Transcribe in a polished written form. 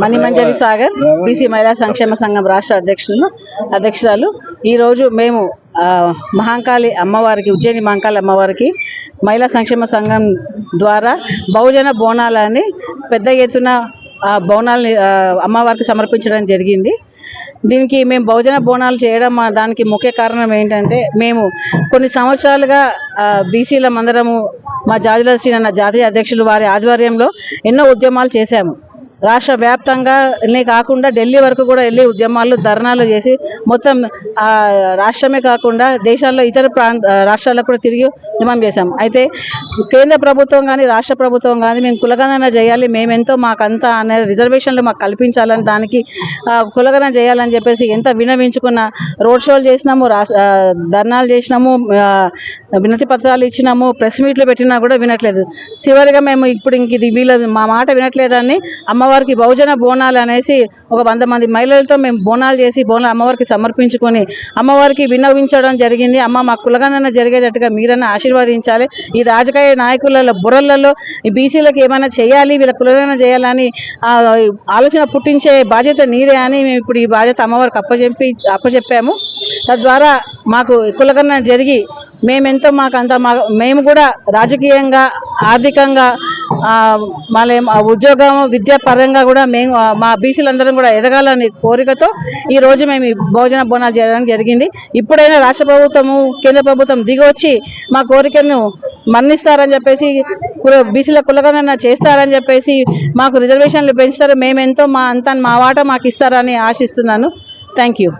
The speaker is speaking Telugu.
మణిమంజరి సాగర్ బీసీ మహిళా సంక్షేమ సంఘం రాష్ట్ర అధ్యక్షురాలు. ఈరోజు మేము మహంకాళి అమ్మవారికి, ఉజ్జయిని మహంకాళి అమ్మవారికి మహిళా సంక్షేమ సంఘం ద్వారా బహుజన బోనాలని పెద్ద ఎత్తున బోనాలని అమ్మవారికి సమర్పించడం జరిగింది. దీనికి మేము బహుజన బోనాలు చేయడం దానికి ముఖ్య కారణం ఏంటంటే, మేము కొన్ని సంవత్సరాలుగా బీసీల మందరము మా జాజుల శ్రీనన్న జాతీయ అధ్యక్షులు వారి ఆధ్వర్యంలో ఎన్నో ఉద్యమాలు చేశాము. రాష్ట్ర వ్యాప్తంగా కాకుండా ఢిల్లీ వరకు కూడా వెళ్ళి ఉద్యమాలు, ధర్నాలు చేసి మొత్తం రాష్ట్రమే కాకుండా దేశాల్లో ఇతర రాష్ట్రాలకు కూడా తిరిగి ఉద్యమం చేశాం. అయితే కేంద్ర ప్రభుత్వం కానీ రాష్ట్ర ప్రభుత్వం కానీ మేము కులగణన చేయాలి, మేమెంతో మాకంతా అనే రిజర్వేషన్లు మాకు కల్పించాలని, దానికి కులగణన చేయాలని చెప్పేసి ఎంత వినవించుకున్న రోడ్ షోలు చేసినాము, ధర్నాలు చేసినాము, వినతి పత్రాలు ఇచ్చినాము, ప్రెస్ మీట్లు పెట్టినా కూడా వినట్లేదు. చివరిగా మేము ఇప్పుడు ఇంక ఇది మా మాట వినట్లేదని అమ్మవారికి బహుజన బోనాలు అనేసి ఒక 100 మంది మహిళలతో మేము బోనాలు చేసి అమ్మవారికి సమర్పించుకొని అమ్మవారికి విన్నవించడం జరిగింది. అమ్మ మా కులగణన జరిగేటట్టుగా మీరన్నా ఆశీర్వదించాలి, ఈ రాజకీయ నాయకుల బుర్రలలో ఈ బీసీలకు ఏమైనా చేయాలి, వీళ్ళ కులగణన చేయాలని ఆలోచన పుట్టించే బాధ్యత నీదే అని మేము ఇప్పుడు ఈ బాధ్యత అమ్మవారికి అప్పచెప్పాము. తద్వారా మాకు కులగణన జరిగి మేమెంతో మేము కూడా రాజకీయంగా, ఆర్థికంగా, ఉద్యోగం, విద్యా పరంగా కూడా మేము మా బీసీలందరం కూడా ఎదగాలని కోరికతో ఈరోజు మేము బహుజన బోనాలు చేయడం జరిగింది. ఇప్పుడైనా రాష్ట్ర ప్రభుత్వము, కేంద్ర ప్రభుత్వం దిగొచ్చి మా కోరికను మన్నిస్తారని చెప్పేసి, బీసీల కులగణన చేస్తారని చెప్పేసి, మాకు రిజర్వేషన్లు పెంచుతారు, మేమెంతో మా వాటా మాకు ఇస్తారని ఆశిస్తున్నాను. Thank you.